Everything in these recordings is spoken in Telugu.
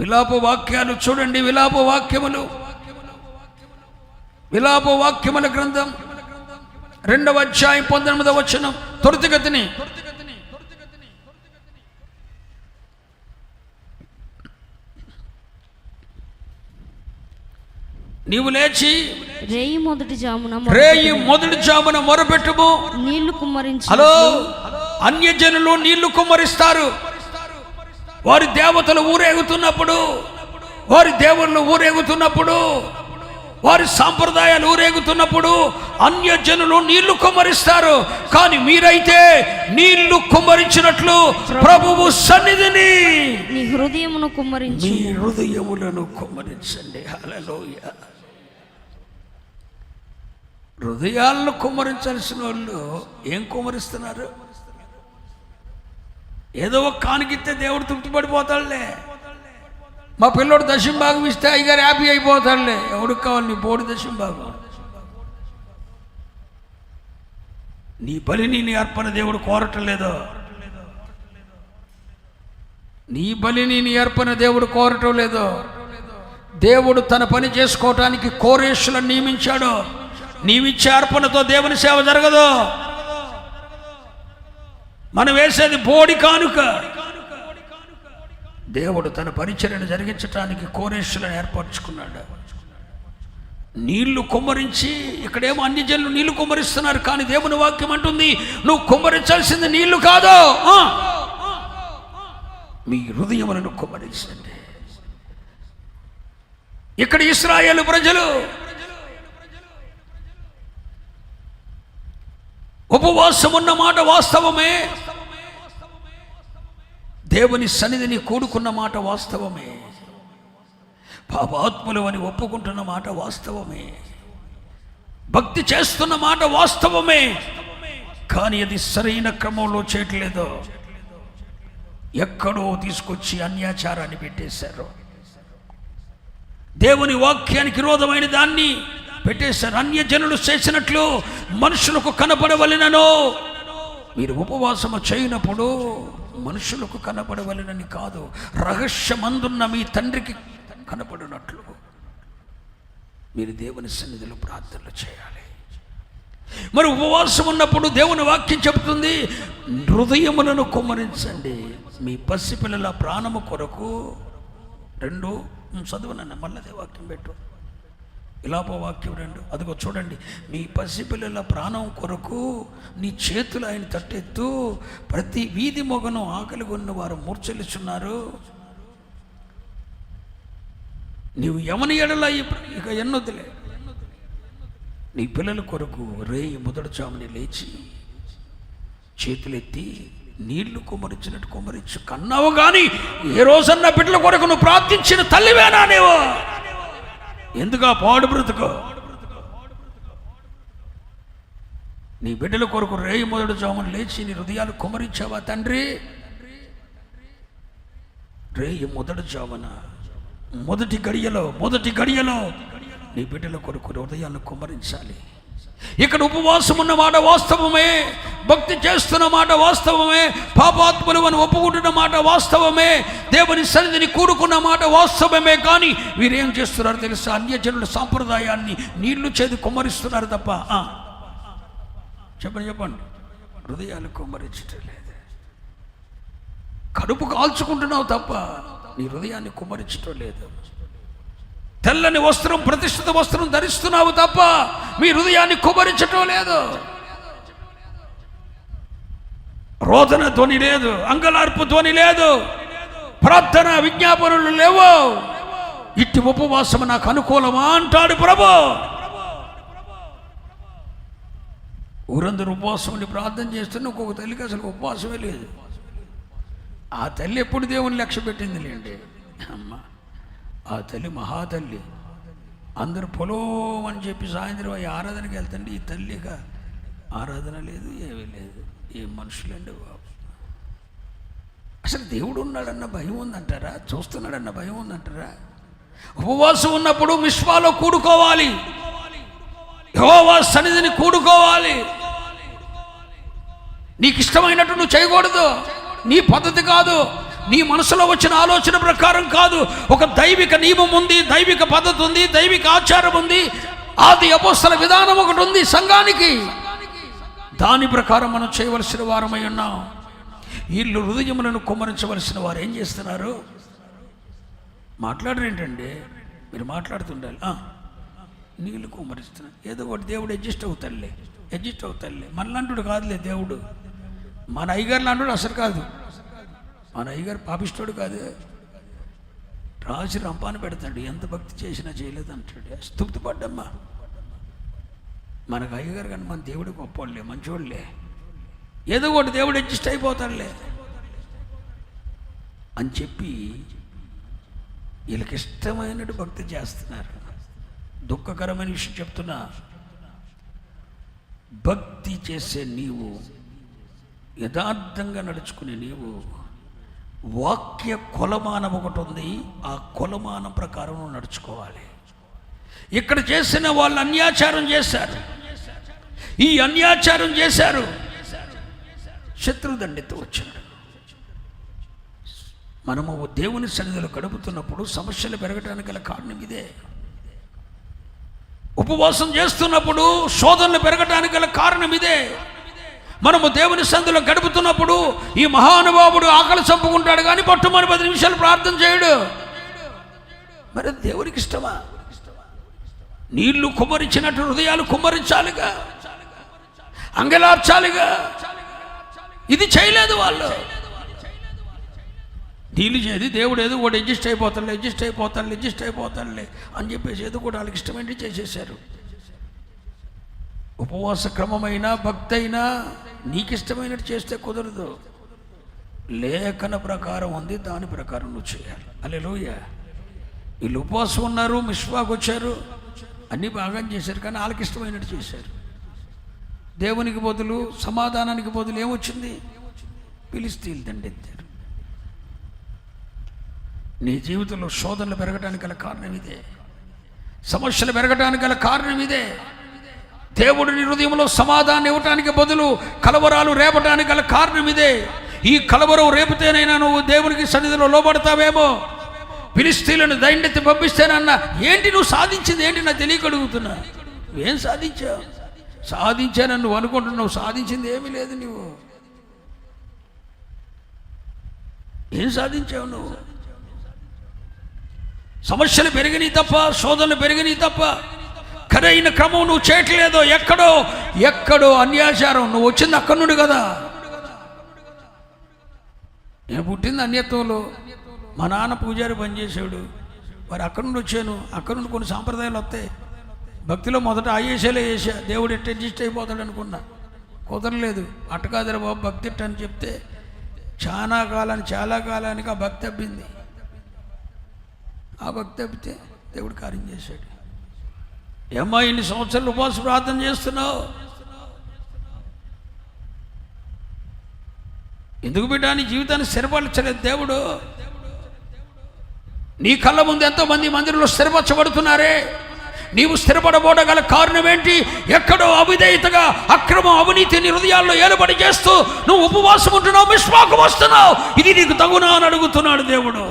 విలాప వాక్యాలు చూడండి. విలాప వాక్యముల గ్రంథం 2వ అధ్యాయం 19వ వచనం. త్వరితగతిని నీవు లేచి రేయి మొదటి జామున మొరపెట్టుము, నీళ్లు కుమ్మరించు. హలో, అన్యజనులు నీళ్లు కుమ్మరిస్తారు. వారి దేవతలు ఊరేగుతున్నప్పుడు, వారి దేవుళ్ళు ఊరేగుతున్నప్పుడు, వారి సాంప్రదాయాలు ఊరేగుతున్నప్పుడు అన్యజనులు నీళ్లు కుమ్మరిస్తారు. కానీ మీరైతే నీళ్లు కుమ్మరించినట్లు ప్రభువు సన్నిధిని నీ హృదయమును కుమ్మరించు. మీ హృదయములను కుమ్మరించండి. హల్లెలూయా. హృదయాలను కుమ్మరించాల్సిన వాళ్ళు ఏం కుమ్మరిస్తున్నారు? ఏదో ఒక కానుకిస్తే దేవుడు తృప్తి పడిపోతాడులే. మా పిల్లోడు దశంభాగం ఇస్తే అయ్యగారు హ్యాపీ అయిపోతాడులే. ఎవడికి కావాలి నీ బోడి దశంభాగం? నీ బలిని నీ అర్పణ దేవుడు కోరటం లేదో. నీ బలిని నీ అర్పణ దేవుడు కోరటం లేదో. దేవుడు తన పని చేసుకోవటానికి కోరేషులను నియమించాడు. నీవిచ్చే అర్పణతో దేవుని సేవ జరగదు. మనం వేసేది బోడి కానుక. దేవుడు తన పరిచర్యను జరిగించడానికి కోరేషులను ఏర్పరచుకున్నాడు. నీళ్లు కుమ్మరించి, ఇక్కడేమో అన్ని జనులు నీళ్లు కుమ్మరిస్తున్నారు. కానీ దేవుని వాక్యం అంటుంది, నువ్వు కుమ్మరించాల్సింది నీళ్లు కాదు, మీ హృదయములను కుమ్మరించండి. ఇక్కడ ఇశ్రాయేలు ప్రజలు ఉపవాసం ఉన్న మాట వాస్తవమే, దేవుని సన్నిధిని కూడుకున్న మాట వాస్తవమే, పాపాత్ములు అని ఒప్పుకుంటున్న మాట వాస్తవమే, భక్తి చేస్తున్న మాట వాస్తవమే. కానీ అది సరైన క్రమంలో చేయట్లేదు. ఎక్కడో తీసుకొచ్చి అన్యాచారాన్ని పెట్టేశారు. దేవుని వాక్యానికి విరోధమైన దాన్ని పెట్టేశారు. అన్యజనులు చేసినట్లు మనుషులకు కనపడవలెనను. మీరు ఉపవాసము చేయనప్పుడు మనుషులకు కనపడవలెనని కాదు, రహస్యమందున్న మీ తండ్రికి కనపడినట్లు మీరు దేవుని సన్నిధిలో ప్రార్థనలు చేయాలి. మరి ఉపవాసం ఉన్నప్పుడు దేవుని వాక్యం చెబుతుంది, హృదయములను కుమ్మరించండి. మీ పసిపిల్లల ప్రాణము కొరకు 2 చదువునన్న మళ్ళీ వాక్యం పెట్టు. విలాప వాక్యం 2. అదిగో చూడండి, మీ పసిపిల్లల ప్రాణం కొరకు నీ చేతులు ఆయన తట్టెత్తు. ప్రతి వీధి మొగను ఆకలి కొన్న వారు మూర్ఛలిస్తున్నారు. నీవు యమని ఎడల ఇక ఎన్నొద్దులే. నీ పిల్లల కొరకు రేయి మొదటి జాముని లేచి చేతులెత్తి నీళ్లు కుమ్మరించినట్టు కుమ్మరించు. కన్నావు కానీ ఏ రోజన్నా బిడ్డల కొరకు నువ్వు ప్రార్థించిన తల్లివేనా నీవు? ఎందుగా పాడు బ్రతుకు? నీ బిడ్డల కొరకు రేయి మొదటి జామున లేచి నీ హృదయాలు కుమ్మరించావా తండ్రి? రేయి మొదటి జామున మొదటి గడియలో నీ బిడ్డల కొరకు హృదయాలను కుమ్మరించాలి. ఇక్కడ ఉపవాసం ఉన్న మాట వాస్తవమే, భక్తి చేస్తున్న మాట వాస్తవమే, పాపాత్ములు అని ఒప్పుకుంటున్న మాట వాస్తవమే, దేవుని సన్నిధిని కూడుకున్న మాట వాస్తవమే. కానీ వీరేం చేస్తున్నారు తెలుసా? అన్యజనుల సాంప్రదాయాన్ని నీళ్లు చేది కుమ్మరిస్తున్నారు తప్ప చెప్పండి హృదయాలు కుమ్మరించటం లేదు. కడుపు కాల్చుకుంటున్నావు తప్ప నీ హృదయాన్ని కుమ్మరించటం లేదు. తెల్లని వస్త్రం, ప్రతిష్ఠిత వస్త్రం ధరిస్తున్నావు తప్ప మీ హృదయాన్ని కుమ్మరించటం లేదు. రోదన ధ్వని లేదు, అంగలార్పు ధ్వని లేదు, ప్రార్థన విజ్ఞాపనలు లేవు. ఇట్టి ఉపవాసం నాకు అనుకూలమా అంటాడు ప్రభు. ఊరందరూ ఉపవాసం ఉండి ప్రార్థన చేస్తున్న ఒక్కొక్క తల్లికి అసలు ఉపవాసమే లేదు. ఆ తల్లి ఎప్పుడు దేవుని లక్ష్య పెట్టింది లేండి అమ్మ. ఆ తల్లి మహాతల్లి. అందరూ పొలం అని చెప్పి సాయంత్రం ఆరాధనకి వెళ్తండి. ఈ తల్లిగా ఆరాధన లేదు, ఏమీ లేదు. ఏ మనుషులండి బాబు. అసలు దేవుడు ఉన్నాడన్న భయం ఉందంటారా? చూస్తున్నాడన్న భయం ఉందంటారా? ఉపవాసం ఉన్నప్పుడు మిష్వాలో కూడుకోవాలి, యెహోవా సన్నిధిని కూడుకోవాలి. నీకు ఇష్టమైనట్టు నువ్వు చేయకూడదు, నీ పద్ధతి కాదు. నీ మనసులో వచ్చిన ఆలోచన ప్రకారం కాదు. ఒక దైవిక నియమం ఉంది, దైవిక పద్ధతి ఉంది, దైవిక ఆచారం ఉంది, ఆది అపోస్తల విధానం ఒకటి ఉంది సంఘానికి. దాని ప్రకారం మనం చేయవలసిన వారమై ఉన్నాం. వీళ్ళు హృదయములను కుమ్మరించవలసిన వారు ఏం చేస్తున్నారు? మాట్లాడరేంటండి? మీరు మాట్లాడుతుండాలి. నీళ్ళు కుమ్మరిస్తున్నారు, ఏదో ఒకటి దేవుడు అడ్జస్ట్ అవుతాడులే. మనలాంటి కాదులే దేవుడు. మన అయ్యగారు లాంటి అసలు కాదు. మన అయ్యగారు పాపిస్తోడు కాదు, రాసి రంపాన్ని పెడతాడు. ఎంత భక్తి చేసినా చేయలేదు అంటాడు. స్తుప్తి పడ్డమ్మా. మనకు అయ్యగారు కానీ మన దేవుడు గొప్పవాళ్ళే, మంచివాళ్ళే. ఏదో ఒకటి దేవుడు అడ్జస్ట్ అయిపోతాడులే అని చెప్పి వీళ్ళకి ఇష్టమైనట్టు భక్తి చేస్తున్నారు. దుఃఖకరమైన విషయం చెప్తున్నా, భక్తి చేసే నీవు, యథార్థంగా నడుచుకునే నీవు, వాక్య కొలమానం ఒకటి ఉంది, ఆ కొలమానం ప్రకారం నడుచుకోవాలి. ఇక్కడ చేసిన వాళ్ళు అన్యాచారం చేశారు. ఈ అన్యాచారం చేశారు, శత్రుదండితో వచ్చాడు. మనము దేవుని సన్నిధిలో గడుపుతున్నప్పుడు సమస్యలు పెరగడానికి గల కారణం ఇదే. ఉపవాసం చేస్తున్నప్పుడు శోధనలు పెరగడానికి గల కారణం ఇదే. మనము దేవుని సన్నిధిలో గడుపుతున్నప్పుడు ఈ మహానుభావుడు ఆకలి చంపుకుంటాడు కానీ పట్టుమని 10 నిమిషాలు ప్రార్థన చేయడు. మరి దేవునికి ఇష్టమా? నీళ్లు కుమ్మరించినట్టు హృదయాలు కుమ్మరించాలిగా, అంగలార్చాలిగా. ఇది చేయలేదు వాళ్ళు. నీళ్ళు చేది దేవుడు ఏదో కూడా అడ్జస్ట్ అయిపోతాడులే అని చెప్పేసి ఏదో కూడా వాళ్ళకి ఇష్టమైనది చేసేసారు. ఉపవాస క్రమమైనా భక్తి అయినా నీకు ఇష్టమైనట్టు చేస్తే కుదరదు. లేఖన ప్రకారం ఉంది, దాని ప్రకారం నువ్వు చేయాలి. హల్లెలూయా. వీళ్ళు ఉపవాసం ఉన్నారు, మిష్వాకు వచ్చారు, అన్నీ బాగా చేశారు, కానీ వాళ్ళకి ఇష్టమైనట్టు చేశారు. దేవునికి బదులు, సమాధానానికి బదులు ఏమొచ్చింది? ఫిలిష్తీయులు దండెత్తారు. నీ జీవితంలో శోధనలు పెరగడానికి గల కారణం ఇదే, సమస్యలు పెరగడానికి గల కారణం ఇదే. దేవుడు నీ హృదయంలో సమాధానం ఇవ్వటానికి బదులు కలవరాలు రేపటానికి గల కారణం ఇదే. ఈ కలవరం రేపితేనైనా నువ్వు దేవునికి సన్నిధిలో లోబడతావేమో. ఫిలిష్తీయులను దండెత్తి పంపిస్తేనన్నా ఏంటి నువ్వు సాధించింది ఏంటి నాకు తెలియక అడుగుతున్నా. నువ్వేం సాధించావు? సాధించానని నువ్వు అనుకుంటున్నావు, సాధించింది ఏమీ లేదు. నువ్వు ఏం సాధించావు? నువ్వు సమస్యలు పెరిగినాయి తప్ప, శోధనలు పెరిగినాయి తప్ప ఖరైన క్రమం నువ్వు చేయట్లేదు. ఎక్కడో అన్యాచారం. నువ్వు వచ్చింది అక్కడి నుండి కదా. నేను పుట్టింది అన్యత్వంలో. మా నాన్న పూజారి పనిచేసాడు, మరి అక్కడి నుండి వచ్చాను. అక్కడి నుండి కొన్ని సాంప్రదాయాలు వస్తాయి. భక్తిలో మొదట ఆయేసేలే చేసా, దేవుడు ఎట్ట అడ్జస్ట్ అయిపోతాడు అనుకున్నా. కుదరలేదు. అట్టకాదరా బాబు భక్తి ఎట్ట అని చెప్తే చాలా కాలానికి ఆ భక్తి అబ్బింది. ఆ భక్తి అబ్బితే దేవుడు కార్యం చేశాడు. ఏమ్మా ఇన్ని సంవత్సరాలు ఉపవాస ప్రార్థన చేస్తున్నావు, ఎందుకు బిడ్డ నీ జీవితాన్ని స్థిరపరచలేదు దేవుడు? నీ కళ్ళ ముందు ఎంతోమంది మందిరంలో స్థిరపరచబడుతున్నారే, నీవు స్థిరపడబోడగల కారణం ఏంటి? ఎక్కడో అవిధేయతగా, అక్రమం, అవినీతి నీ హృదయాల్లో ఏలుబడి చేస్తూ నువ్వు ఉపవాసం ఉంటున్నావు, మిష్వాకు వస్తున్నావు. ఇది నీకు తగునా అని అడుగుతున్నాడు దేవుడు.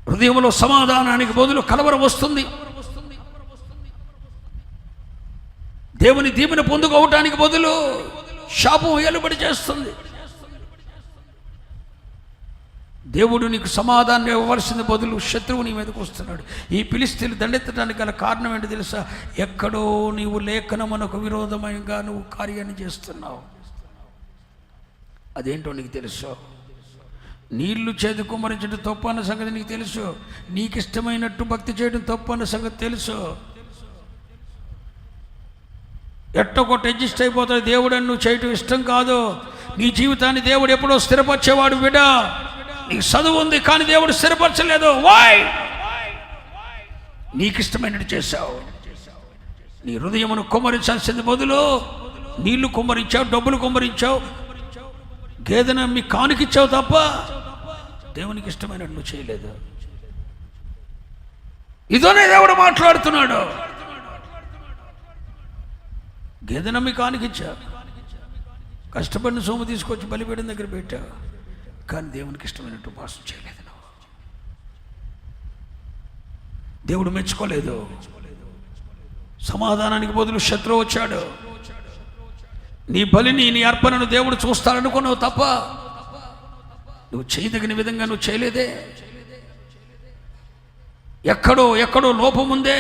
హృదయంలో సమాధానానికి బదులు కలవరం వస్తుంది. దేవుని దీవెన పొందుకోవటానికి బదులు శాపం ఏలుబడి చేస్తుంది. దేవుడు నీకు సమాధానం ఇవ్వవలసిన బదులు శత్రువు నీ మీదకు వస్తున్నాడు. ఈ ఫిలిష్తీయులు దండెత్తడానికి గల కారణం ఏంటి తెలుసా? ఎక్కడో నీవు లేఖనమునకు విరోధంగా నువ్వు కార్యాన్ని చేస్తున్నావు. అదేంటో నీకు తెలుసు. నీళ్లు చేదు కుమ్మరించడం తప్పు అన్న సంగతి నీకు తెలుసు. నీకు ఇష్టమైనట్టు భక్తి చేయడం తప్పు అన్న సంగతి తెలుసు. ఎట్టొకటి అడ్జస్ట్ అయిపోతాడు. దేవుడు అని నువ్వు చేయటం ఇష్టం కాదు. నీ జీవితాన్ని దేవుడు ఎప్పుడో స్థిరపరిచేవాడు బిడ్డ. నీకు చదువు ఉంది కానీ దేవుడు స్థిరపరచలేదు. వై? నీకు ఇష్టమైనట్టు చేశావు. నీ హృదయమును కుమ్మరించాల్సింది బదులు నీళ్లు కుమ్మరించావు, డబ్బులు కుమ్మరించావు, గేదెను మీ కానుకిచ్చావు తప్ప దేవునికి ఇష్టమైనట్టు నువ్వు చేయలేదు. ఇదోనే దేవుడు మాట్లాడుతున్నాడు. గేదెను మీ కానుకిచ్చావు, కష్టపడిన సొమ్ము తీసుకొచ్చి బలిపీఠం దగ్గర పెట్టావు, కానీ దేవునికి ఇష్టమైనట్టు ఉపవాసం చేయలేదు నువ్వు. దేవుడు మెచ్చుకోలేదు. సమాధానానికి బదులు శత్రువు వచ్చాడు. నీ బలిని, నీ అర్పణను దేవుడు చూస్తాడనుకున్నావు తప్ప నువ్వు చేయదగిన విధంగా నువ్వు చేయలేదే. ఎక్కడో లోపం ఉందే.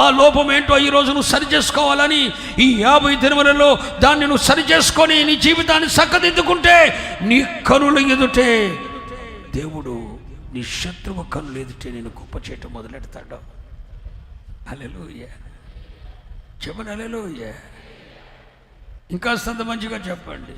ఆ లోపం ఏంటో ఈరోజు నువ్వు సరి చేసుకోవాలని ఈ 50 దినములలో దాన్ని నువ్వు సరి చేసుకొని నీ జీవితాన్ని చక్కదిద్దుకుంటే నీ కనుల ఎదుటే దేవుడు నీ శత్రువు కనులు ఎదుటే నేను గొప్ప చేయటం మొదలెడతాడు. హల్లెలూయా, చెప్పండి హల్లెలూయా. ఇంకా అంత మంచిగా చెప్పండి.